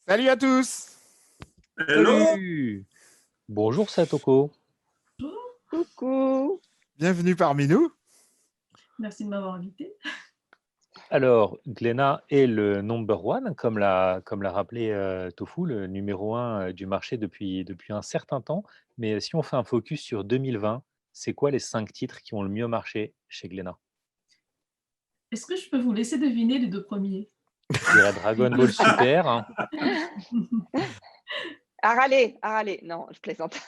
Salut à tous. Hello. Salut. Bonjour Satoko. Coucou. Bienvenue parmi nous. Merci de m'avoir invité. Alors, Glénat est le number one, comme l'a rappelé Tofu, le numéro un du marché depuis un certain temps. Mais si on fait un focus sur 2020, c'est quoi les 5 titres qui ont le mieux marché chez Glénat? Est-ce que je peux vous laisser deviner les 2 premiers? Je dirais Dragon Ball Super, hein. Arrêtez. Non, je plaisante.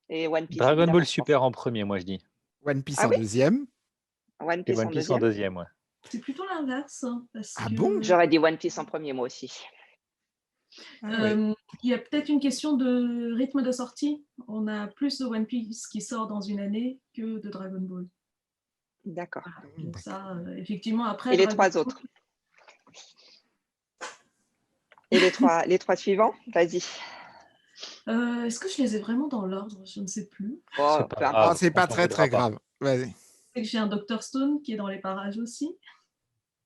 Et One Piece. Dragon évidemment, Ball je Super en premier, moi je dis. One Piece Ah en oui deuxième. pense. One Et Piece One en Piece en deuxième. deuxième, ouais. C'est plutôt l'inverse, parce Ah que bon? J'aurais dit One Piece en premier, moi aussi. Ah ouais. il y a peut-être une question de rythme de sortie. On a plus de One Piece qui sort dans une année que de Dragon Ball. D'accord. Voilà. Donc D'accord. ça, effectivement, après Et les Dragon 3 Ball, autres? Et les trois suivants? Vas-y. est-ce que je les ai vraiment dans l'ordre? Je ne sais plus. Oh, C'est pas peu grave. importe. Ah, c'est on pas t'en très voudra pas. grave. Vas-y. Je sais que j'ai un Dr Stone qui est dans les parages aussi.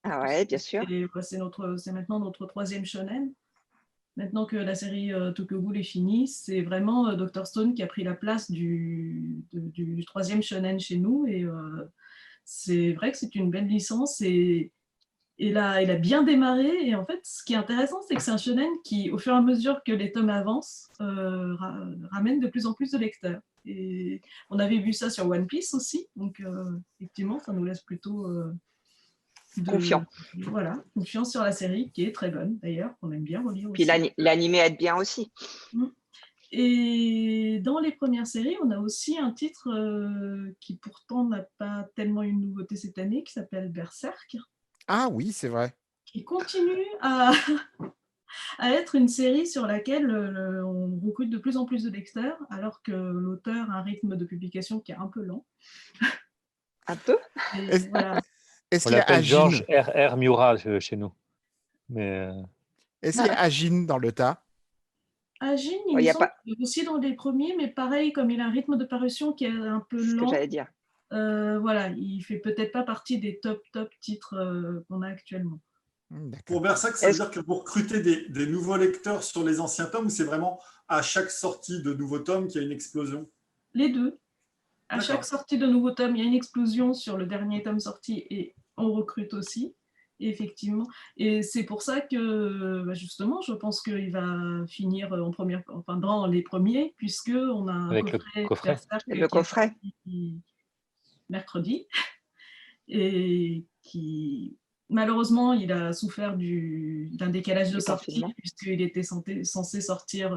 Ah ouais, bien sûr. Et bah, c'est maintenant notre 3e shonen. Maintenant que la série Tokyo Ghoul est finie, c'est vraiment Dr Stone qui a pris la place du 3e shonen chez nous. Et c'est vrai que c'est une belle licence et il a bien démarré. Et en fait, ce qui est intéressant, c'est que c'est un shonen qui, au fur et à mesure que les tomes avancent, ramène de plus en plus de lecteurs. Et on avait vu ça sur One Piece aussi. Donc, effectivement, ça nous laisse plutôt Confiant. voilà, confiance sur la série, qui est très bonne d'ailleurs, qu'on aime bien relire Puis aussi. l'animé aide bien aussi. Et dans les premières séries, on a aussi un titre qui pourtant n'a pas tellement une nouveauté cette année, qui s'appelle Berserk, Ah oui, c'est vrai. qui continue à être une série sur laquelle on recrute de plus en plus de lecteurs, alors que l'auteur a un rythme de publication qui est un peu lent. Un peu. Et Est-ce voilà. est-ce On qu'il y a l'appelle George Agine? R.R. Miura chez nous. Mais Est-ce qu'il y a Agine dans le tas? Agin, il Il me n'y a semble pas qu'il est aussi dans les premiers, mais pareil, comme il a un rythme de parution qui est un peu ce que lent, j'allais dire. voilà, il fait peut-être pas partie des top titres qu'on a actuellement. D'accord. Pour Berserk, ça veut dire que vous recrutez des nouveaux lecteurs sur les anciens tomes ou c'est vraiment à chaque sortie de nouveaux tomes qu'il y a une explosion? Les deux. À D'accord. chaque sortie de nouveau tome, il y a une explosion sur le dernier tome sorti et on recrute aussi, effectivement. Et c'est pour ça que, justement, je pense qu'il va finir dans les premiers, puisqu'on a un avec le coffret coffret. Berserk Le qui est coffret. sorti mercredi et qui, malheureusement, il a souffert d'un décalage de Du sortie, confinement. puisqu'il était censé sortir,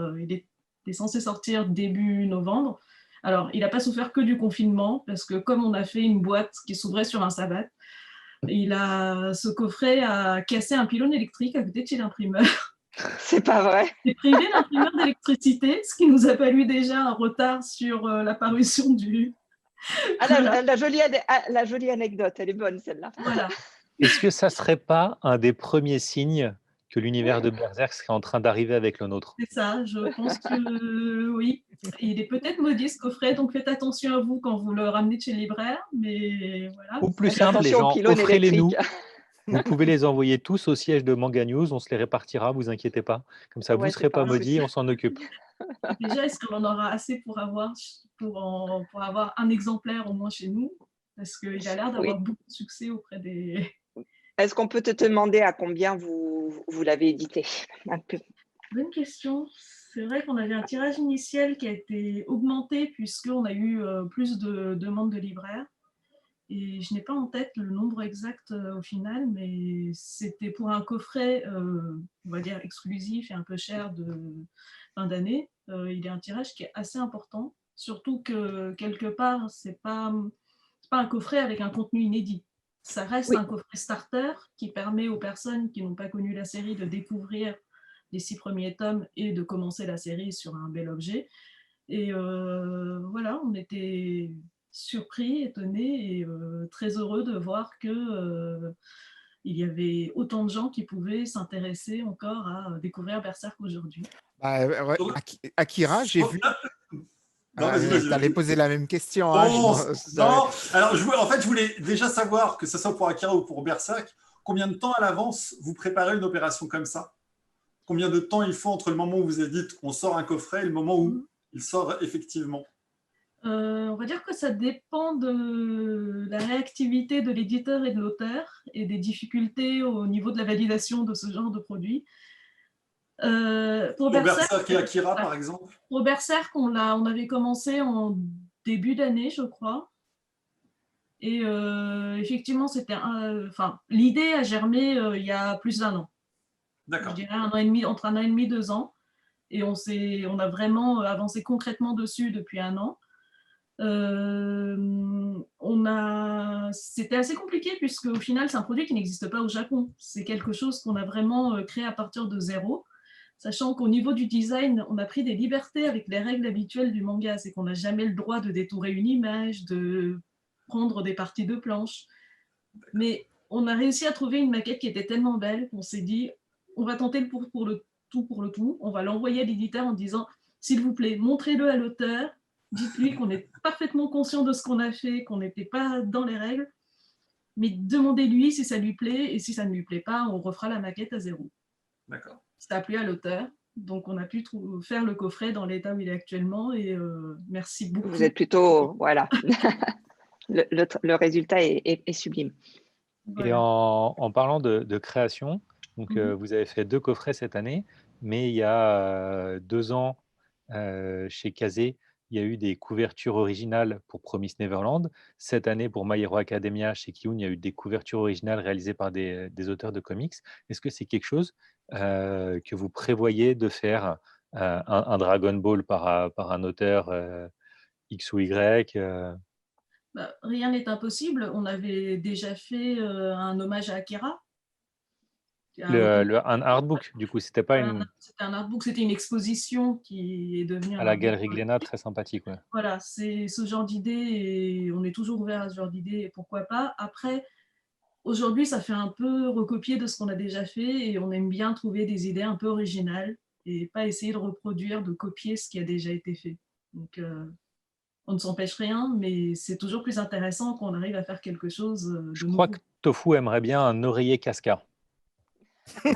début novembre. Alors, il n'a pas souffert que du confinement, parce que comme on a fait une boîte qui s'ouvrait sur un sabbat, ce coffret a cassé un pylône électrique à côté de chez l'imprimeur. C'est pas vrai. Il est privé d'imprimeur d'électricité, ce qui nous a valu déjà un retard sur la parution du... Ah, Voilà. la jolie anecdote, elle est bonne celle-là. Voilà. Est-ce que ça serait pas un des premiers signes que l'univers de Berserk serait en train d'arriver avec le nôtre? C'est ça, je pense que oui. Il est peut-être maudit ce coffret, donc faites attention à vous quand vous le ramenez de chez le libraire. Mais voilà. Ou plus Faites simple, les attention aux gens, pylônes offrez-les nous. électriques. Vous pouvez les envoyer tous au siège de Manga News, on se les répartira, vous inquiétez pas. Comme ça, vous Ouais, ne c'est serez pas pas un maudits, souci. on s'en occupe. Déjà, est-ce qu'on en aura assez pour avoir un exemplaire au moins chez nous? Parce qu'il a l'air d'avoir Oui. beaucoup de succès auprès des... Est-ce qu'on peut te demander à combien vous l'avez édité? Un peu. Bonne question. C'est vrai qu'on avait un tirage initial qui a été augmenté puisqu'on a eu plus de demandes de libraires. Et je n'ai pas en tête le nombre exact au final, mais c'était pour un coffret, on va dire, exclusif et un peu cher de fin d'année. Il y a un tirage qui est assez important, surtout que quelque part, c'est pas un coffret avec un contenu inédit. Ça reste Oui. un coffret starter qui permet aux personnes qui n'ont pas connu la série de découvrir les 6 premiers tomes et de commencer la série sur un bel objet. Et voilà, on était surpris, étonnés et très heureux de voir que il y avait autant de gens qui pouvaient s'intéresser encore à découvrir Berserk aujourd'hui. Bah, ouais, Donc, Akira, j'ai vu. Non, vas-y, vas-y. T'allais poser la même question. Hein, Oh, non. Alors, en fait, je voulais déjà savoir, que ce soit pour Akira ou pour Berserk, combien de temps à l'avance vous préparez une opération comme ça? Combien de temps il faut entre le moment où vous avez dit on sort un coffret et le moment où il sort effectivement? On va dire que ça dépend de la réactivité de l'éditeur et de l'auteur et des difficultés au niveau de la validation de ce genre de produit. Pour Berserk et Akira, par exemple? Pour Berserk, on avait commencé en début d'année, je crois. Et effectivement, l'idée a germé il y a plus d'1 an. D'accord. Je dirais 1 an et demi, entre 1 an et demi, 2 ans. Et on a vraiment avancé concrètement dessus depuis 1 an. C'était assez compliqué puisque au final, c'est un produit qui n'existe pas au Japon. C'est quelque chose qu'on a vraiment créé à partir de zéro. Sachant qu'au niveau du design, on a pris des libertés avec les règles habituelles du manga. C'est qu'on n'a jamais le droit de détourer une image, de prendre des parties de planche. Mais on a réussi à trouver une maquette qui était tellement belle qu'on s'est dit, on va tenter pour le tout. On va l'envoyer à l'éditeur en disant, s'il vous plaît, montrez-le à l'auteur. Dites-lui qu'on est parfaitement conscient de ce qu'on a fait, qu'on n'était pas dans les règles. Mais demandez-lui si ça lui plaît. Et si ça ne lui plaît pas, on refera la maquette à zéro. D'accord. Ça a plu à l'auteur. Donc, on a pu faire le coffret dans l'état où il est actuellement. Et merci beaucoup. Vous êtes plutôt... Voilà. le résultat est sublime. Voilà. Et en parlant de création, donc, vous avez fait 2 coffrets cette année, mais il y a 2 ans, chez Kazé, il y a eu des couvertures originales pour Promised Neverland. Cette année, pour My Hero Academia, chez Kiyun, il y a eu des couvertures originales réalisées par des auteurs de comics. Est-ce que c'est quelque chose que vous prévoyez de faire, un Dragon Ball par un auteur X ou Y Rien n'est impossible. On avait déjà fait un hommage à Un artbook, du coup, c'était pas une... C'était un artbook, c'était une exposition qui est devenue à la Galerie Glénat, très sympathique. Ouais. Voilà, c'est ce genre d'idée et on est toujours ouvert à ce genre d'idée, pourquoi pas. Après, aujourd'hui, ça fait un peu recopier de ce qu'on a déjà fait et on aime bien trouver des idées un peu originales et pas essayer de reproduire, de copier ce qui a déjà été fait. Donc, on ne s'empêche rien, mais c'est toujours plus intéressant quand on arrive à faire quelque chose de nouveau. Je crois que Tofu aimerait bien un oreiller Casca. Il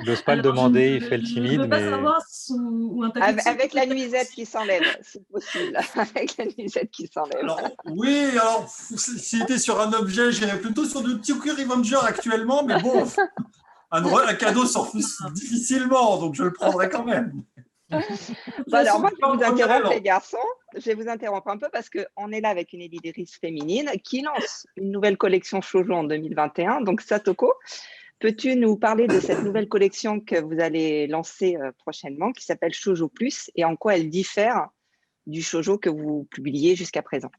n'ose pas le demander, il fait le timide. Je ne veux pas mais... savoir où un tapis avec la nuisette qui s'enlève, si possible. Avec la nuisette qui s'enlève. Alors, oui, alors, s'il était sur un objet, j'irais plutôt sur du Tokyo Revenger actuellement, mais bon, un cadeau s'en refuse difficilement, donc je le prendrai quand même. Alors, moi, je vais vous interrompre, les garçons. Je vais vous interrompre un peu parce qu'on est là avec une éditrice féminine qui lance une nouvelle collection shoujo en 2021. Donc, Satoko, peux-tu nous parler de cette nouvelle collection que vous allez lancer prochainement, qui s'appelle Shoujo Plus, et en quoi elle diffère du shoujo que vous publiez jusqu'à présent?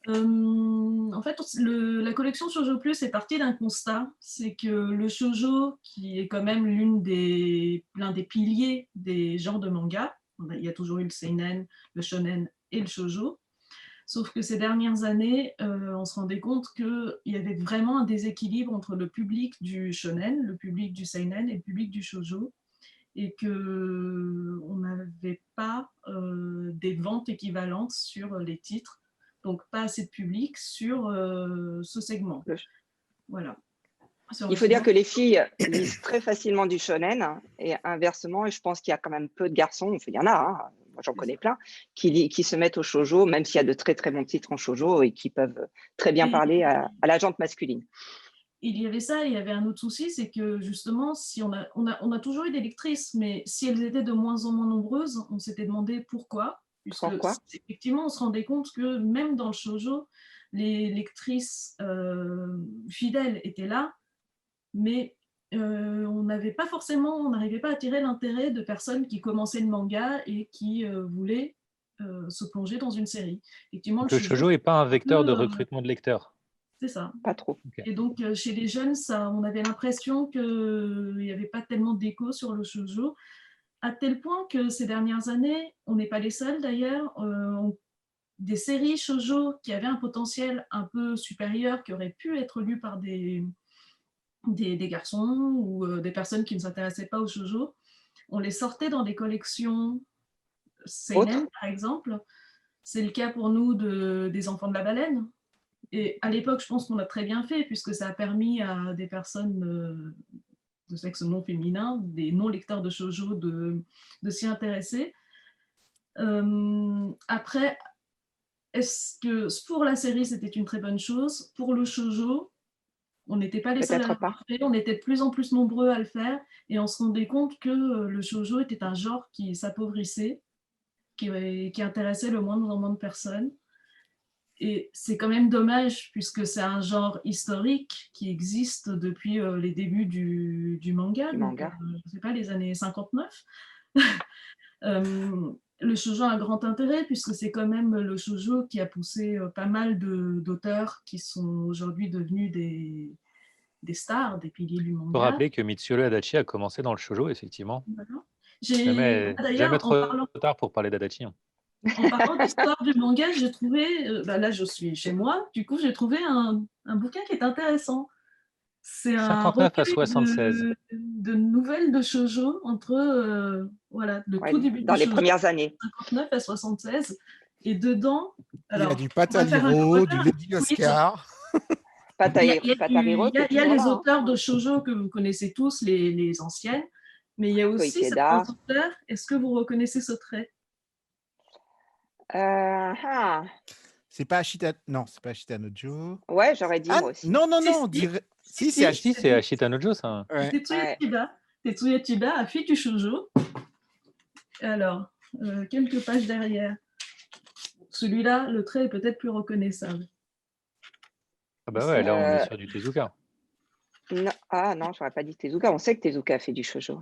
En fait, la collection Shoujo Plus est partie d'un constat, c'est que le shoujo, qui est quand même l'un des piliers des genres de manga, il y a toujours eu le seinen, le shonen et le shoujo, sauf que ces dernières années, on se rendait compte qu'il y avait vraiment un déséquilibre entre le public du shonen, le public du seinen et le public du shoujo, et qu'on n'avait pas des ventes équivalentes sur les titres. Donc, pas assez de public sur ce segment. Voilà. Il faut dire que les filles lisent très facilement du shonen et inversement, et je pense qu'il y a quand même peu de garçons, il y en a, hein, moi j'en connais plein, qui se mettent au shoujo, même s'il y a de très très bons titres en shoujo et qui peuvent très bien parler à la gente masculine. Il y avait ça, il y avait un autre souci, c'est que justement, si on a toujours eu des lectrices, mais si elles étaient de moins en moins nombreuses, on s'était demandé pourquoi. Pourquoi ? Effectivement, on se rendait compte que même dans le shoujo, les lectrices fidèles étaient là, mais on n'arrivait pas à attirer l'intérêt de personnes qui commençaient le manga et qui voulaient se plonger dans une série. Effectivement, le shoujo n'est pas un vecteur de recrutement de lecteurs. C'est ça. Pas trop. Okay. Et donc, chez les jeunes, on avait l'impression qu'il n'y avait pas tellement d'écho sur le shoujo, à tel point que ces dernières années, on n'est pas les seuls d'ailleurs, des séries shoujo qui avaient un potentiel un peu supérieur, qui auraient pu être lues par des garçons ou des personnes qui ne s'intéressaient pas au shoujo, on les sortait dans des collections seinen, par exemple. C'est le cas pour nous des Enfants de la baleine. Et à l'époque, je pense qu'on a très bien fait, puisque ça a permis à des personnes de sexe non féminin, des non-lecteurs de shoujo, de s'y intéresser. Après, est-ce que pour la série, c'était une très bonne chose? Pour le shoujo, on n'était pas les seuls à Peut-être pas. l'avoir fait, on était de plus en plus nombreux à le faire, et on se rendait compte que le shoujo était un genre qui s'appauvrissait, qui intéressait le moins en moins de personnes. Et c'est quand même dommage, puisque c'est un genre historique qui existe depuis les débuts du manga, Du donc, manga. je ne sais pas, les années 59. Le shoujo a un grand intérêt, puisque c'est quand même le shoujo qui a poussé pas mal d'auteurs qui sont aujourd'hui devenus des stars, des piliers du Il faut manga. rappeler que Mitsuyo Adachi a commencé dans le shoujo, effectivement. Voilà. Jamais D'ailleurs, trop tard pour parler d'Adachi. Hein. En parlant d'histoire du manga, j'ai trouvé, là je suis chez moi, du coup j'ai trouvé un bouquin qui est intéressant. C'est un 59 à recueil 76. de nouvelles de shoujo entre voilà, le Ouais, tout début dans du les shoujo, premières années. 59 à 76. Et dedans, Il y a alors, du on va faire Pataliro, du un Lady quiz. Oscar. Patariro, qui est Il y a toujours les là, hein. auteurs de shoujo que vous connaissez tous, les anciennes, mais il y a aussi Koikeda. certains auteurs. Est-ce que vous reconnaissez ce trait? C'est pas Ashita... Non, c'est pas Ashita Nojo. Ouais, j'aurais dit Ah, moi aussi. non, Si, on si. dirait... Si, c'est Si, c'est Ashita Nojo, ça. Ouais. Tetsuya Chiba. Tetsuya Chiba a fait du shoujo. Alors, quelques pages derrière. Celui-là, le trait est peut-être plus reconnaissable. Ah bah ouais, là on est sur du Tezuka. Non, non, j'aurais pas dit Tezuka. On sait que Tezuka a fait du shoujo.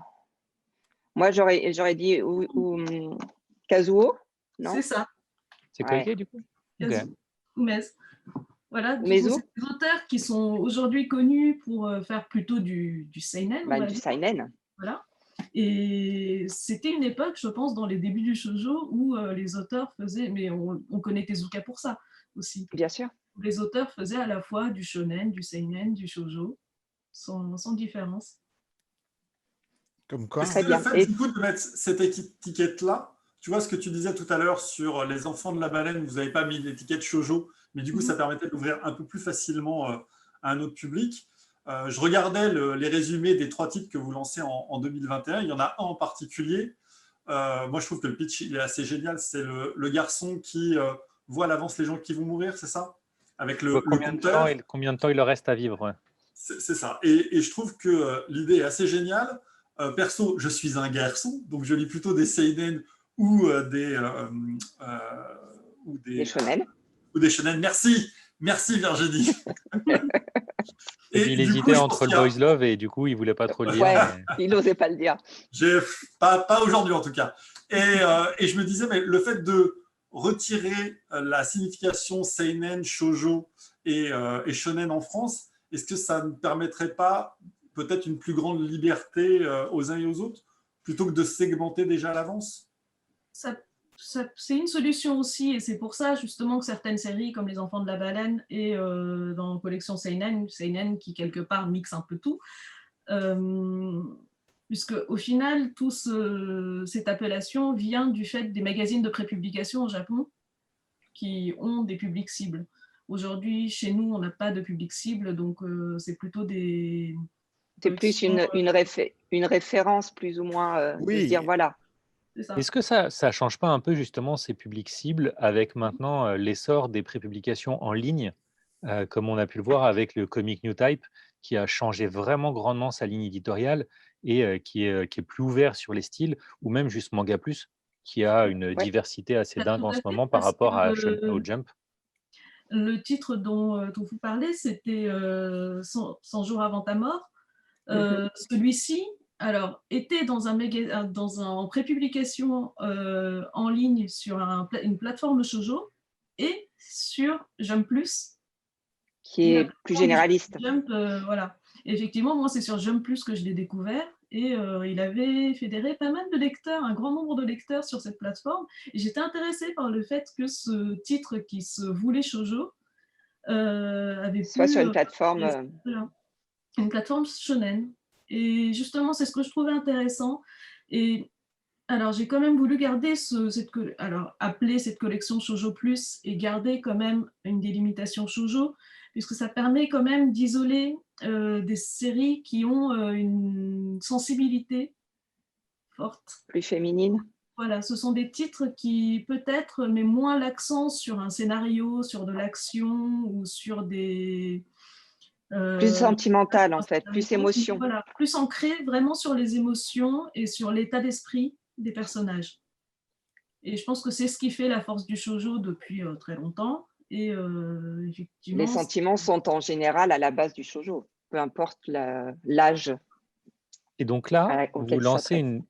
Moi, j'aurais dit Kazuo, non? C'est ça. C'est Koike, du coup? Ok. Umez. Voilà, Umezu. c'est des auteurs qui sont aujourd'hui connus pour faire plutôt du seinen, on va Du dire. seinen. Voilà. Et c'était une époque, je pense, dans les débuts du shoujo, où les auteurs faisaient, mais on connaît Tezuka pour ça aussi. Bien sûr. Les auteurs faisaient à la fois du shonen, du seinen, du shoujo, sans différence. Comme quoi. Très Le bien. fait du coup de mettre cette étiquette-là, tu vois ce que tu disais tout à l'heure sur les enfants de la baleine, vous n'avez pas mis l'étiquette shoujo, mais du coup ça permettait d'ouvrir un peu plus facilement à un autre public. Je regardais les résumés des 3 titres que vous lancez en 2021. Il y en a un en particulier. Moi, je trouve que le pitch il est assez génial. C'est le garçon qui voit à l'avance les gens qui vont mourir, c'est ça? Avec le compteur. Combien de temps il leur reste à vivre, ouais. C'est ça. Et je trouve que l'idée est assez géniale. Perso, je suis un garçon, donc je lis plutôt des seinen ou des shonen. Ou des shonen. Merci Virginie. Et il hésitait entre le Boys Love et du coup, il voulait pas trop le dire. Ouais, il n'osait pas le dire. Pas aujourd'hui en tout cas. Et je me disais, mais le fait de retirer la signification seinen, shoujo et shonen en France, est-ce que ça ne permettrait pas peut-être une plus grande liberté aux uns et aux autres, plutôt que de segmenter déjà à l'avance? C'est une solution aussi, et c'est pour ça justement que certaines séries comme Les Enfants de la baleine et dans la collection Seinen qui quelque part mixe un peu tout, puisque au final, cette appellation vient du fait des magazines de prépublication au Japon qui ont des publics cibles. Aujourd'hui, chez nous, on n'a pas de public cible, donc c'est plutôt des... C'est plus une référence plus ou moins de se dire voilà. Est-ce que ça ne change pas un peu justement ces publics cibles avec maintenant l'essor des prépublications en ligne, comme on a pu le voir avec le Comic New Type, qui a changé vraiment grandement sa ligne éditoriale et qui est plus ouvert sur les styles, ou même juste Manga Plus, qui a une diversité assez dingue en ce moment par rapport au Jump? Le titre dont vous parlez, c'était 100 jours avant ta mort. Celui-ci, alors, était dans en prépublication en ligne sur une plateforme shoujo et sur Jump Plus. Qui est plus généraliste. Jump, voilà. Effectivement, moi, c'est sur Jump Plus que je l'ai découvert et il avait fédéré pas mal de lecteurs, un grand nombre de lecteurs sur cette plateforme. Et j'étais intéressée par le fait que ce titre qui se voulait shoujo avait soit sur une plateforme... une plateforme shonen. Et justement, c'est ce que je trouvais intéressant. Et Alors, j'ai quand même voulu garder appeler cette collection Shoujo Plus et garder quand même une délimitation shoujo, puisque ça permet quand même d'isoler des séries qui ont une sensibilité forte. Plus féminine. Voilà, ce sont des titres qui peut-être mettent moins l'accent sur un scénario, sur de l'action ou sur des... Plus sentimentale, en fait, plus émotion. Voilà, plus ancré vraiment sur les émotions et sur l'état d'esprit des personnages. Et je pense que c'est ce qui fait la force du shoujo depuis très longtemps. Et effectivement, les sentiments sont en général à la base du shoujo, peu importe l'âge. Et donc là, vous lancez une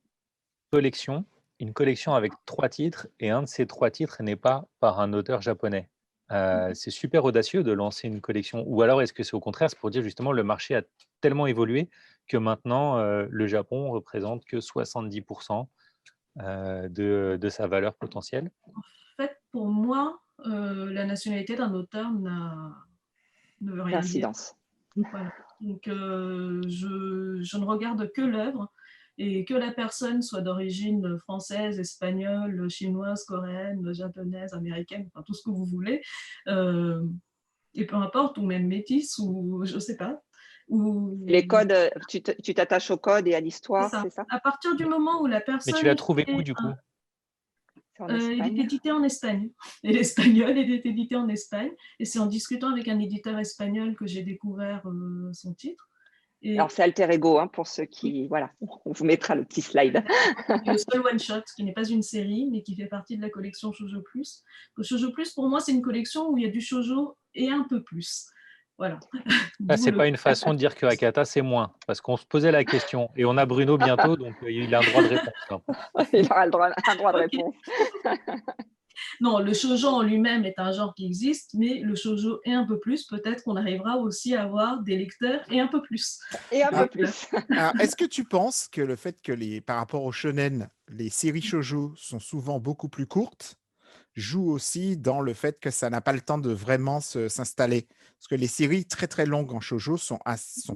collection avec 3 titres, et un de ces 3 titres n'est pas par un auteur japonais. C'est super audacieux de lancer une collection. Ou alors est-ce que c'est au contraire, c'est pour dire justement le marché a tellement évolué que maintenant le Japon représente que 70% de sa valeur potentielle? En fait, pour moi, la nationalité d'un auteur ne veut rien dire. Voilà. Donc, je ne regarde que l'œuvre et que la personne soit d'origine française, espagnole, chinoise, coréenne, japonaise, américaine, enfin tout ce que vous voulez, et peu importe, ou même métisse, ou je ne sais pas. Ou... Les codes, tu t'attaches aux codes et à l'histoire, c'est ça? À partir du moment où la personne... Mais tu l'as trouvé où, du coup? Il est édité en Espagne. Et l'espagnol est édité en Espagne. Et c'est en discutant avec un éditeur espagnol que j'ai découvert son titre. Et... Alors, c'est Alter Ego, hein, pour ceux qui... Oui. Voilà, on vous mettra le petit slide. Le seul one-shot, qui n'est pas une série, mais qui fait partie de la collection Shoujo Plus. Le Shoujo Plus, pour moi, c'est une collection où il y a du shoujo et un peu plus. Voilà. C'est pas une façon de dire que Hakata, c'est moins. Parce qu'on se posait la question. Et on a Bruno bientôt, donc il a un droit de réponse. Il aura un droit de réponse. Non, le shoujo en lui-même est un genre qui existe, mais le shoujo et un peu plus, peut-être qu'on arrivera aussi à avoir des lecteurs et un peu plus. Et un peu plus. Alors, est-ce que tu penses que le fait que par rapport au shonen, les séries shoujo sont souvent beaucoup plus courtes, joue aussi dans le fait que ça n'a pas le temps de vraiment s'installer? Parce que les séries très très longues en shoujo sont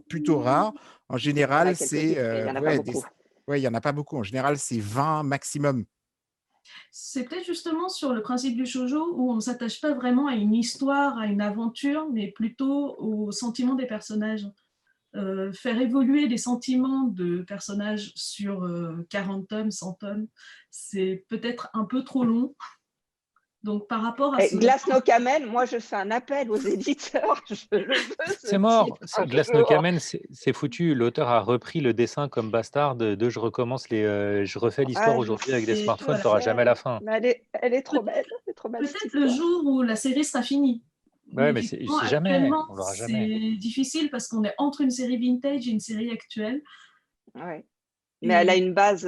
plutôt rares. En général, c'est... il n'y en a pas beaucoup. Oui, il n'y en a pas beaucoup. En général, c'est 20 maximum. C'est peut-être justement sur le principe du shoujo où on ne s'attache pas vraiment à une histoire, à une aventure, mais plutôt aux sentiments des personnages. Faire évoluer les sentiments de personnages sur 40 tomes, 100 tomes, c'est peut-être un peu trop long. Donc, par rapport à Glass no Kamen, moi, je fais un appel aux éditeurs. C'est mort. Glass no Kamen, c'est foutu. L'auteur a repris le dessin comme bastard de je refais l'histoire aujourd'hui avec des smartphones, tu n'auras jamais la fin. Mais elle est trop belle. Peut-être le jour où la série sera finie. Ouais, mais c'est jamais. On l'aura jamais. C'est difficile parce qu'on est entre une série vintage et une série actuelle. Ouais. Mais elle a une base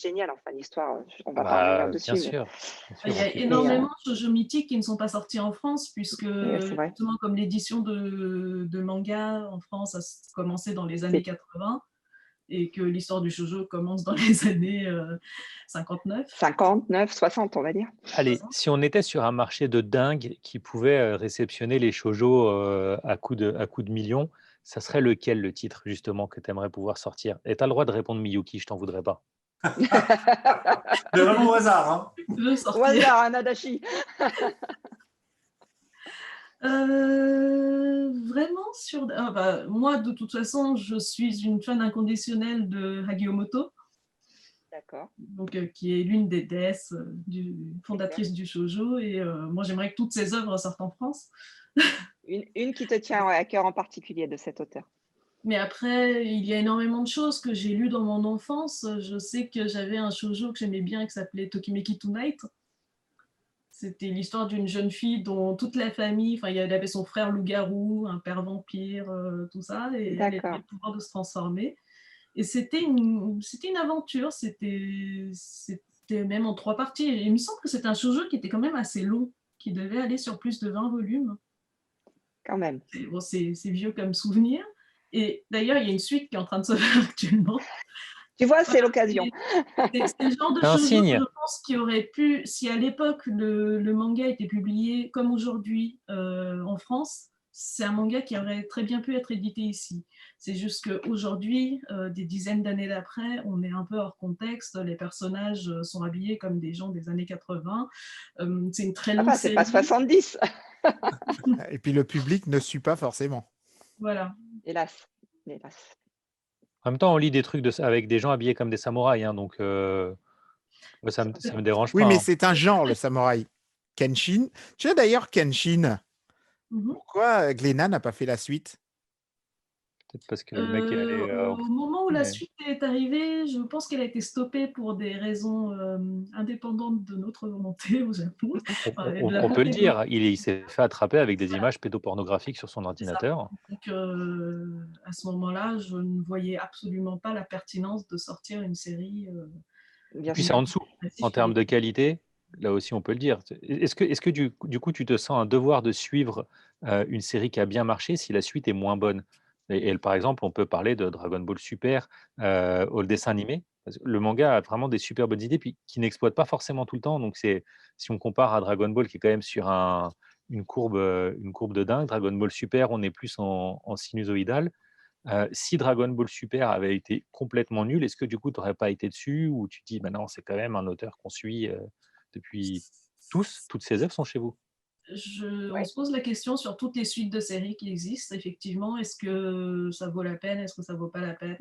géniale, enfin l'histoire, on va pas revenir dessus. Bien sûr. Il y a énormément de shoujo mythiques qui ne sont pas sortis en France, puisque justement comme l'édition de manga en France a commencé dans les années 80 et que l'histoire du shoujo commence dans les années 59. 59, 60 on va dire. Allez, si on était sur un marché de dingue qui pouvait réceptionner les shoujo à coup de millions, ça serait lequel le titre justement que tu aimerais pouvoir sortir? Et tu as le droit de répondre Miyuki, je t'en voudrais pas. C'est vraiment au hasard. Hein. Au hasard, Anadashi. Vraiment sur... moi, de toute façon, je suis une fan inconditionnelle de Hagiomoto. D'accord. Donc, qui est l'une des déesses fondatrices du shoujo. Et moi, j'aimerais que toutes ses œuvres sortent en France. Une qui te tient à cœur en particulier de cet auteur. Mais après, il y a énormément de choses que j'ai lues dans mon enfance. Je sais que j'avais un shoujo que j'aimais bien qui s'appelait Tokimeki Tonight. C'était l'histoire d'une jeune fille dont toute la famille, il avait son frère loup-garou, un père vampire, tout ça, et elle avait le pouvoir de se transformer. Et c'était une aventure, c'était même en 3 parties. Et il me semble que c'était un shoujo qui était quand même assez long, qui devait aller sur plus de 20 volumes. Quand même. C'est vieux comme souvenir. Et d'ailleurs, il y a une suite qui est en train de se faire actuellement. Tu vois, c'est l'occasion. C'est le genre de shoujo, je pense, qui aurait pu, si à l'époque le manga était publié comme aujourd'hui en France, c'est un manga qui aurait très bien pu être édité ici. C'est juste qu'aujourd'hui, des dizaines d'années d'après, on est un peu hors contexte. Les personnages sont habillés comme des gens des années 80. C'est une très longue Enfin, c'est pas série. 70, Et puis le public ne suit pas forcément. Voilà. hélas. Hélas. En même temps, on lit des trucs avec des gens habillés comme des samouraïs, hein, donc moi, ça me dérange Oui, pas. mais Hein. c'est un genre, le samouraï. Kenshin. Tu vois d'ailleurs, Kenshin, Mhm. pourquoi Glénat n'a pas fait la suite? Peut-être parce que le mec est allé Au moment où la mais suite est arrivée, je pense qu'elle a été stoppée pour des raisons indépendantes de notre volonté au Japon. Enfin, de la on peut le volonté de dire, il s'est fait attraper avec des images pédopornographiques sur son C'est ça. ordinateur. Donc, à ce moment-là, je ne voyais absolument pas la pertinence de sortir une série. Et Bien puis c'est sûr. en dessous, en termes de qualité, là aussi on peut le dire. Est-ce que du coup tu te sens un devoir de suivre une série qui a bien marché si la suite est moins bonne? Et par exemple, on peut parler de Dragon Ball Super au dessin animé. Parce que le manga a vraiment des super bonnes idées, puis qui n'exploite pas forcément tout le temps. Donc si on compare à Dragon Ball qui est quand même sur une courbe de dingue, Dragon Ball Super, on est plus en sinusoïdal. Si Dragon Ball Super avait été complètement nul, est-ce que du coup, tu n'aurais pas été dessus ou tu te dis: «Bah non, c'est quand même un auteur qu'on suit, depuis toutes ses œuvres sont chez vous»? On se pose la question sur toutes les suites de séries qui existent, effectivement. Est-ce que ça vaut la peine? Est-ce que ça vaut pas la peine?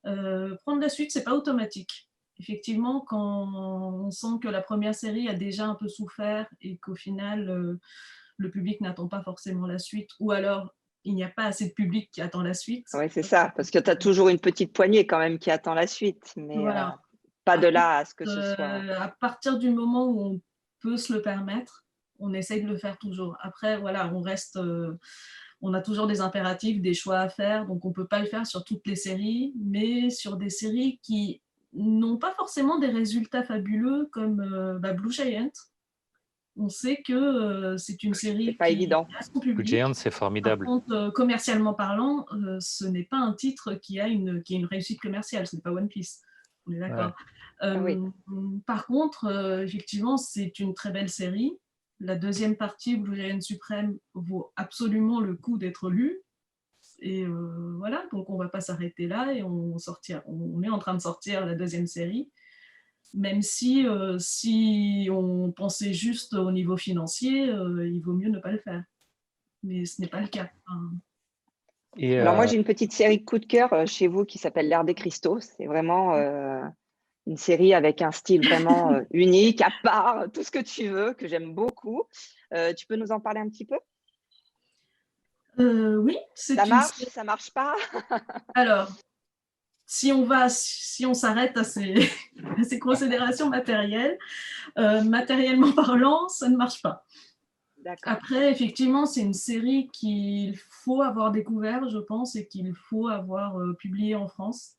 Prendre la suite, c'est pas automatique. Effectivement, quand on sent que la première série a déjà un peu souffert et qu'au final, le public n'attend pas forcément la suite, ou alors il n'y a pas assez de public qui attend la suite. Oui, c'est ça, parce que tu as toujours une petite poignée quand même qui attend la suite, mais Voilà. pas de Par là à ce que contre, ce soit. à partir du moment où on peut se le permettre, on essaye de le faire toujours. Après, voilà, on a toujours des impératifs, des choix à faire, donc on ne peut pas le faire sur toutes les séries, mais sur des séries qui n'ont pas forcément des résultats fabuleux comme Blue Giant. On sait que c'est une C'est série pas qui évident. a son Blue public. Giant, c'est Par formidable. contre, commercialement parlant, ce n'est pas un titre qui a une réussite commerciale. Ce n'est pas One Piece. On est d'accord. Ah oui. Par contre, effectivement, c'est une très belle série. La deuxième partie, Blue Giant Suprême, vaut absolument le coup d'être lue. Et voilà, donc on ne va pas s'arrêter là et on est en train de sortir la deuxième série. Même si, si on pensait juste au niveau financier, il vaut mieux ne pas le faire. Mais ce n'est pas le cas. Enfin, Et Alors moi, j'ai une petite série coup de cœur chez vous qui s'appelle L'Ère des Cristaux. C'est vraiment une série avec un style vraiment unique, à part, tout ce que tu veux, que j'aime beaucoup. Tu peux nous en parler un petit peu? oui, c'est Ça une marche, série. ça marche pas? Alors, si on s'arrête à à ces considérations matérielles, matériellement parlant, ça ne marche pas. D'accord. Après, effectivement, c'est une série qu'il faut avoir découvert, je pense, et qu'il faut avoir publié en France.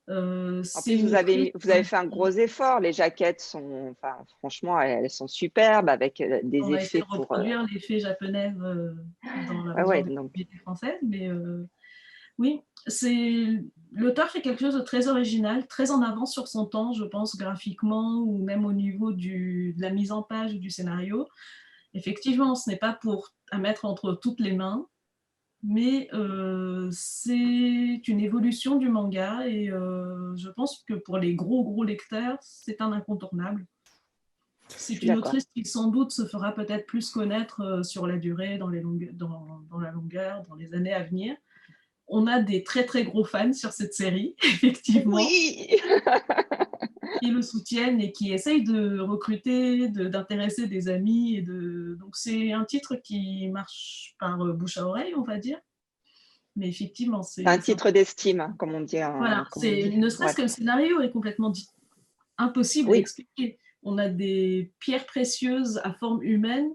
En C'est plus, une vous avez fait un gros effort. Les jaquettes sont, enfin, franchement, elles sont superbes avec des On a essayé effets de pour. reproduire l'effet japonais dans la Ouais, version de donc publicité française, mais oui, l'auteur fait quelque chose de très original, très en avance sur son temps, je pense, graphiquement ou même au niveau de la mise en page du scénario. Effectivement, ce n'est pas à mettre entre toutes les mains, mais c'est une évolution du manga et je pense que pour les gros lecteurs, c'est un incontournable. je C'est suis une d'accord. autrice qui sans doute se fera peut-être plus connaître sur la durée, dans la longueur, dans les années à venir. On a des très très gros fans sur cette série, effectivement, Oui. qui le soutiennent et qui essayent de recruter, d'intéresser des amis. Donc c'est un titre qui marche par bouche à oreille, on va dire. Mais effectivement, C'est un titre d'estime, comme on dit. voilà, Comme on dit. ne serait-ce Ouais. que le scénario est complètement impossible à Oui, expliquer. On a des pierres précieuses à forme humaine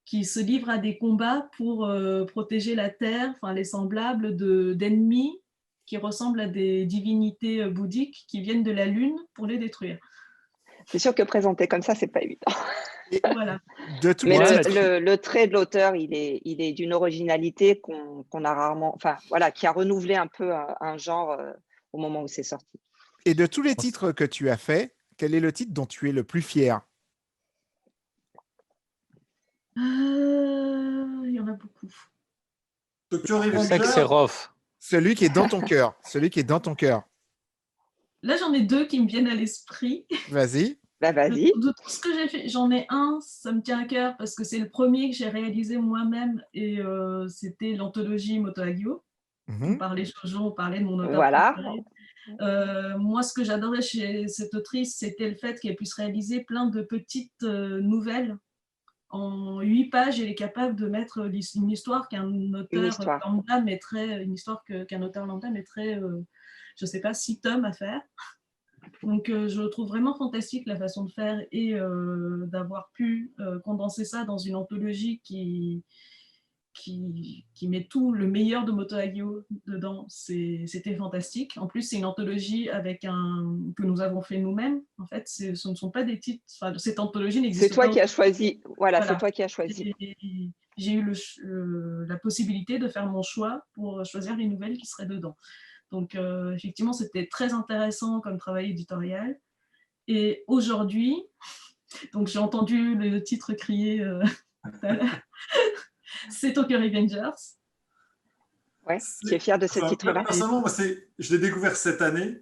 qui se livrent à des combats pour protéger la Terre, enfin les semblables d'ennemis qui ressemblent à des divinités bouddhiques qui viennent de la Lune pour les détruire. c'est sûr que présenté comme ça, c'est pas évident. Et Voilà. de toutes Mais les le trait de l'auteur, il est d'une originalité qu'on a rarement, enfin voilà, qui a renouvelé un peu un genre au moment où c'est sorti. Et de tous les titres que tu as faits, quel est le titre dont tu es le plus fier? Il y en a beaucoup. Tokyo Je sais que Revenger, c'est Rof. Celui qui est dans ton cœur. Celui qui est dans ton cœur. Là, j'en ai deux qui me viennent à l'esprit. Vas-y. Bah, vas-y. De tout ce que j'ai fait, j'en ai un, ça me tient à cœur parce que c'est le premier que j'ai réalisé moi-même et c'était l'anthologie Moto Hagio. On Mhm. parlait shoujo, on parlait de mon auteur Voilà. préféré. Moi, ce que j'adorais chez cette autrice, c'était le fait qu'elle puisse réaliser plein de petites nouvelles. En 8 pages, elle est capable de mettre une histoire qu'un auteur lambda mettrait, qu'un auteur lambda mettrait, je ne sais pas, 6 tomes à faire. Donc, je trouve vraiment fantastique la façon de faire et d'avoir pu condenser ça dans une anthologie qui met tout le meilleur de Moto Hagio dedans. C'était fantastique. En plus, c'est une anthologie que nous avons fait nous-mêmes. En fait, ce ne sont pas des titres. Enfin, cette anthologie n'existe pas. C'est toi qui as choisi. Voilà. C'est toi qui as choisi. J'ai eu la possibilité de faire mon choix pour choisir les nouvelles qui seraient dedans. Donc, effectivement, c'était très intéressant comme travail éditorial. Et aujourd'hui, donc j'ai entendu le titre crier tout à l'heure. C'est Tokyo Revengers. Ouais, tu es fier de ce titre-là? Personnellement, moi, je l'ai découvert cette année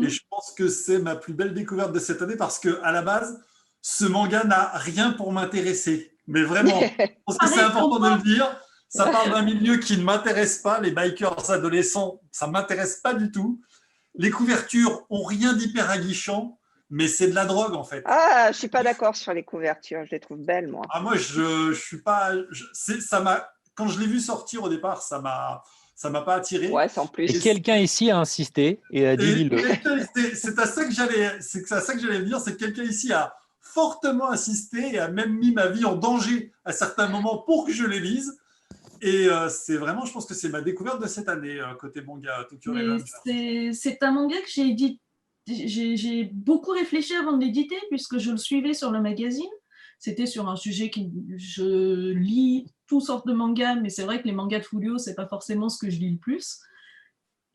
et je pense que c'est ma plus belle découverte de cette année parce qu'à la base, ce manga n'a rien pour m'intéresser. Mais vraiment, je pense que c'est important de le dire. Ça parle d'un milieu qui ne m'intéresse pas. Les bikers adolescents, ça ne m'intéresse pas du tout. Les couvertures ont rien d'hyper aguichant, mais c'est de la drogue en fait. Ah, je ne suis pas d'accord sur les couvertures. Je les trouve belles, moi. Ah, moi, je suis pas. Quand je l'ai vu sortir au départ, ça m'a pas attiré. Ouais, c'est en plus. Et quelqu'un ici a insisté et a dit dis-le. C'est à ça que j'allais venir, c'est que quelqu'un ici a fortement insisté et a même mis ma vie en danger à certains moments pour que je les lise. Et c'est vraiment, je pense que c'est ma découverte de cette année, côté manga Tokyo Revengers. C'est un manga que j'ai beaucoup réfléchi avant de l'éditer, puisque je le suivais sur le magazine. C'était sur un sujet je lis toutes sortes de mangas, mais c'est vrai que les mangas de Folio, c'est pas forcément ce que je lis le plus.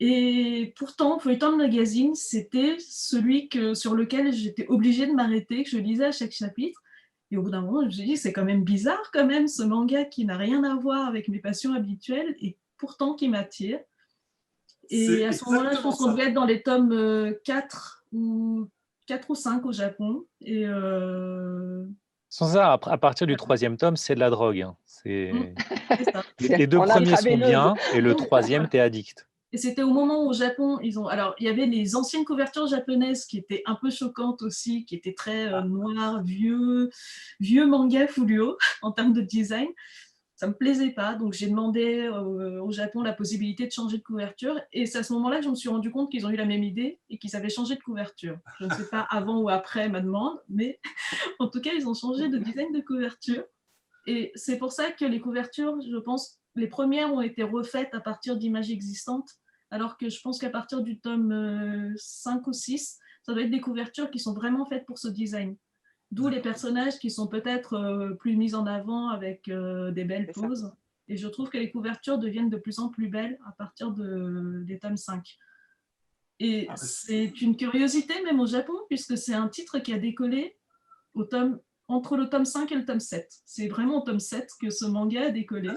Et pourtant, feuilletant le magazine, c'était celui sur lequel j'étais obligée de m'arrêter, que je lisais à chaque chapitre. Et au bout d'un moment, je me suis dit, c'est quand même bizarre quand même, ce manga qui n'a rien à voir avec mes passions habituelles et pourtant qui m'attire. Et à ce moment-là, je pense qu'on devait être dans les tomes 4 ou 5 au Japon. Et sans ça, à partir du 3e tome, c'est de la drogue. Hein. C'est ça. Les 2 premiers sont bien et le 3e, t'es addict. Et c'était au moment où au Japon, alors il y avait les anciennes couvertures japonaises qui étaient un peu choquantes aussi, qui étaient très noirs, vieux manga Folio en termes de design. Ça me plaisait pas, donc j'ai demandé au Japon la possibilité de changer de couverture. Et c'est à ce moment-là que je me suis rendu compte qu'ils ont eu la même idée et qu'ils avaient changé de couverture. Je ne sais pas avant ou après ma demande, mais en tout cas, ils ont changé de design de couverture. Et c'est pour ça que les couvertures, je pense, les premières ont été refaites à partir d'images existantes, alors que je pense qu'à partir du tome 5 ou 6, ça doit être des couvertures qui sont vraiment faites pour ce design. D'où les personnages qui sont peut-être plus mis en avant avec des belles poses. Et je trouve que les couvertures deviennent de plus en plus belles à partir des tomes 5. Et c'est une curiosité même au Japon, puisque c'est un titre qui a décollé entre le tome 5 et le tome 7. C'est vraiment au tome 7 que ce manga a décollé.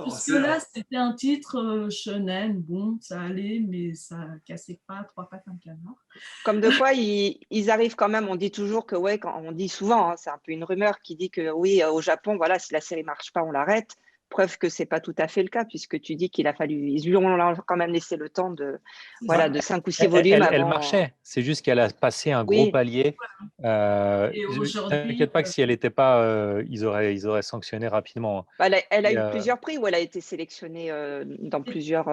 Jusque-là, c'était un titre shonen, bon, ça allait, mais ça cassait pas 3 pattes un canard. Comme de fois, ils arrivent quand même, on dit toujours que, ouais, on dit souvent, hein, c'est un peu une rumeur qui dit que oui, au Japon, voilà, si la série marche pas, on l'arrête. Preuve que c'est pas tout à fait le cas, puisque tu dis qu'il a fallu, ils lui ont quand même laissé le temps de 5 ou 6 volumes. Elle marchait, c'est juste qu'elle a passé un gros palier. T'inquiète pas que si elle n'était pas, ils auraient sanctionné rapidement. Elle a eu plusieurs prix où elle a été sélectionnée dans plusieurs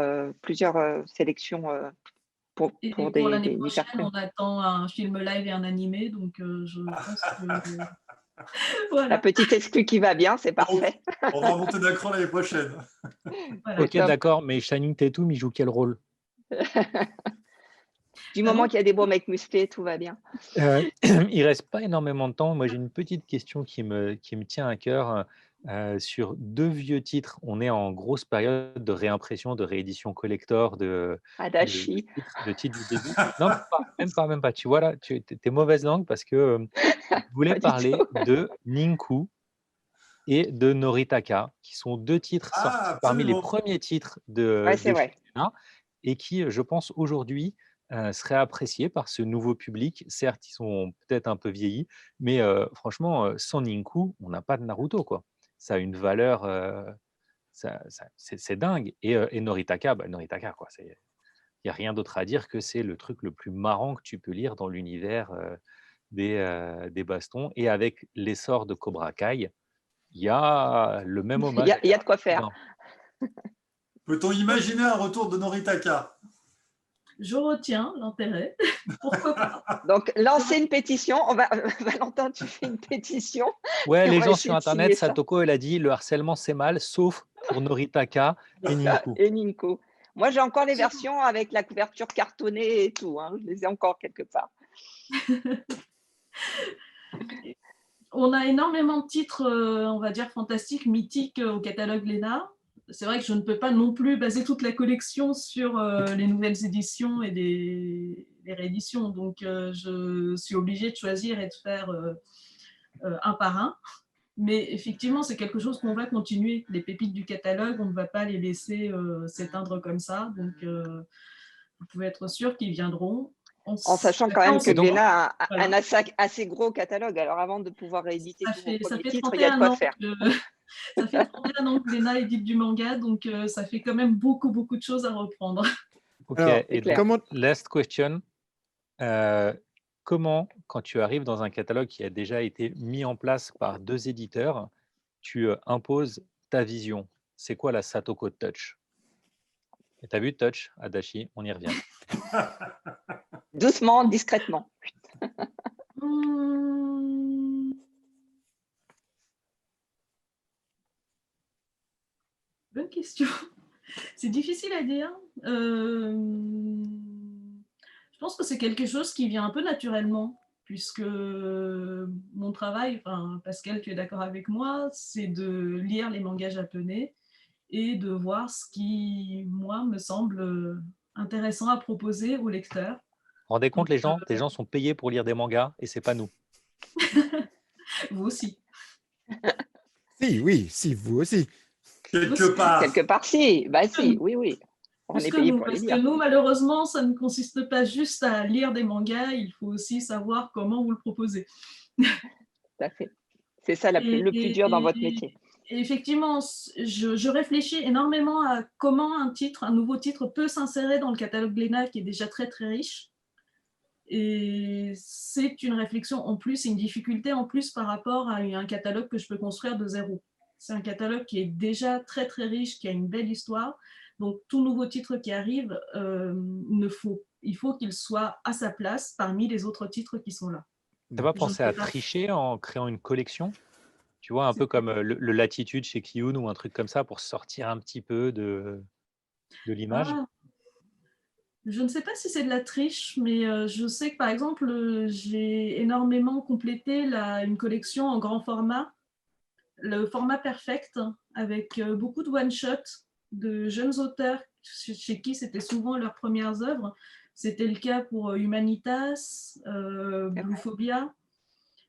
sélections pour l'année prochaine, on attend un film live et un animé, donc je pense que... Voilà. La petite exclue qui va bien, c'est parfait. On va monter d'un cran l'année prochaine. Voilà, ok, d'accord, mais Channing Tatum, il joue quel rôle? Du moment qu'il y a des beaux mecs musclés, tout va bien. Il reste pas énormément de temps. Moi, j'ai une petite question qui me tient à cœur. Sur 2 vieux titres, on est en grosse période de réimpression, de réédition collector, de titres du début. Non, même pas. Tu vois là, tu es mauvaise langue parce que je voulais parler de Ninku. et de Noritaka, qui sont 2 titres sortis Ah, parmi les absolument. premiers titres Ouais, c'est de vrai. chez Glénat et qui, je pense, aujourd'hui, seraient appréciés par ce nouveau public. Certes, ils sont peut-être un peu vieillis, mais franchement, sans Ninku, on n'a pas de Naruto, quoi. Ça a une valeur, c'est dingue. Et Noritaka, Noritaka, quoi. Il n'y a rien d'autre à dire que c'est le truc le plus marrant que tu peux lire dans l'univers des bastons. Et avec l'essor de Cobra Kai, il y a le même Il hommage y à a, il y a de quoi faire. Karate. Peut-on imaginer un retour de Noritaka? Je retiens l'intérêt. Pourquoi pas? Donc, lancez une pétition. Valentin, tu fais une pétition. Ouais, Et on les va gens essayer sur de Internet, signer ça. Satoko, elle a dit le harcèlement c'est mal, sauf pour Noritaka et Ninku. Et Ninko. Moi, j'ai encore les Absolument. versions avec la couverture cartonnée et tout. Hein. Je les ai encore quelque part. On a énormément de titres, on va dire, fantastiques, mythiques au catalogue Glénat. C'est vrai que je ne peux pas non plus baser toute la collection sur les nouvelles éditions et les rééditions. Donc, je suis obligée de choisir et de faire un par un. Mais effectivement, c'est quelque chose qu'on va continuer. Les pépites du catalogue, on ne va pas les laisser s'éteindre comme ça. Donc, vous pouvez être sûr qu'ils viendront. En sachant quand même que donc- Glénat a Voilà. un assez gros catalogue. Alors, avant de pouvoir rééditer Ça tous vos fait premiers titres, il y a de 31 quoi ans faire. ça fait 31 ans que Glénat édite du manga, donc ça fait quand même beaucoup de choses à reprendre. Ok, Alors, et clair. donc, last question. Comment, quand tu arrives dans un catalogue qui a déjà été mis en place par 2 éditeurs, tu imposes ta vision? C'est quoi la Satoko Touch? Et t'as vu Touch, Adachi? On y revient. Doucement, discrètement. Bonne question. C'est difficile à dire. Je pense que c'est quelque chose qui vient un peu naturellement, puisque mon travail, enfin, Pascal, tu es d'accord avec moi, c'est de lire les mangas japonais et de voir ce qui, moi, me semble intéressant à proposer aux lecteurs. Rendez compte, les gens, des gens sont payés pour lire des mangas et c'est pas nous. Vous aussi. Si, oui, si, vous aussi. Quelque part. Quelque part, si. Bah, si, oui. On Plus est que payé nous, pour les parce lire. que nous, malheureusement, ça ne consiste pas juste à lire des mangas, il faut aussi savoir comment vous le proposez. Tout à fait. C'est ça le plus dur dans votre métier. Et effectivement, je réfléchis énormément à comment un nouveau titre peut s'insérer dans le catalogue Glénat qui est déjà très riche. Et c'est une réflexion en plus, c'est une difficulté en plus par rapport à un catalogue que je peux construire de zéro. C'est un catalogue qui est déjà très riche, qui a une belle histoire. Donc tout nouveau titre qui arrive, il faut qu'il soit à sa place parmi les autres titres qui sont là. T'as pas pensé à tricher en créant une collection? Tu vois, un peu comme le Latitude chez Kiyun ou un truc comme ça pour sortir un petit peu de l'image? Je ne sais pas si c'est de la triche, mais je sais que par exemple, j'ai énormément complété une collection en grand format, le format Perfect, avec beaucoup de one-shots de jeunes auteurs chez qui c'était souvent leurs premières œuvres. C'était le cas pour Humanitas, Bluephobia.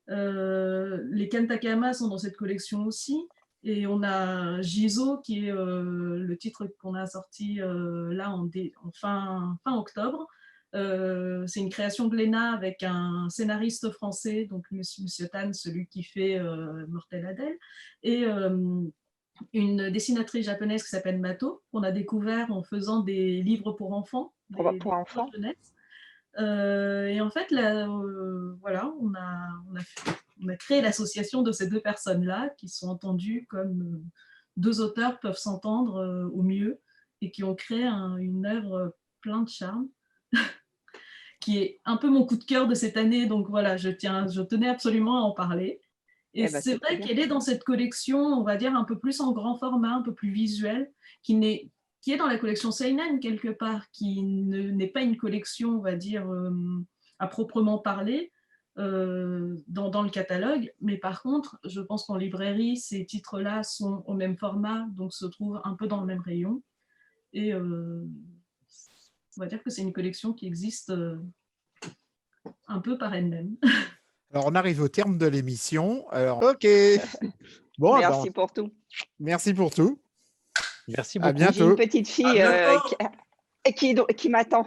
Les Kantakama sont dans cette collection aussi. Et on a Jizo, qui est le titre qu'on a sorti là en fin octobre. C'est une création Glénat avec un scénariste français, donc Monsieur Tan, celui qui fait Mortel Adèle, et une dessinatrice japonaise qui s'appelle Mato, qu'on a découvert en faisant des livres pour enfants. Pour enfants. Et en fait, voilà, on a créé l'association de ces 2 personnes-là qui sont entendues comme 2 auteurs peuvent s'entendre au mieux et qui ont créé une œuvre plein de charme qui est un peu mon coup de cœur de cette année. Donc voilà, je tenais absolument à en parler. Et c'est vrai qu'elle est dans cette collection, on va dire, un peu plus en grand format, un peu plus visuel, qui est dans la collection Seinen quelque part, qui n'est pas une collection, on va dire, à proprement parler dans le catalogue. Mais par contre, je pense qu'en librairie, ces titres-là sont au même format, donc se trouvent un peu dans le même rayon. Et on va dire que c'est une collection qui existe un peu par elle-même. Alors, on arrive au terme de l'émission. Alors, ok. Bon, Merci pour tout. merci pour tout. Merci À beaucoup. J'ai bientôt. une petite fille À bientôt. qui m'attend.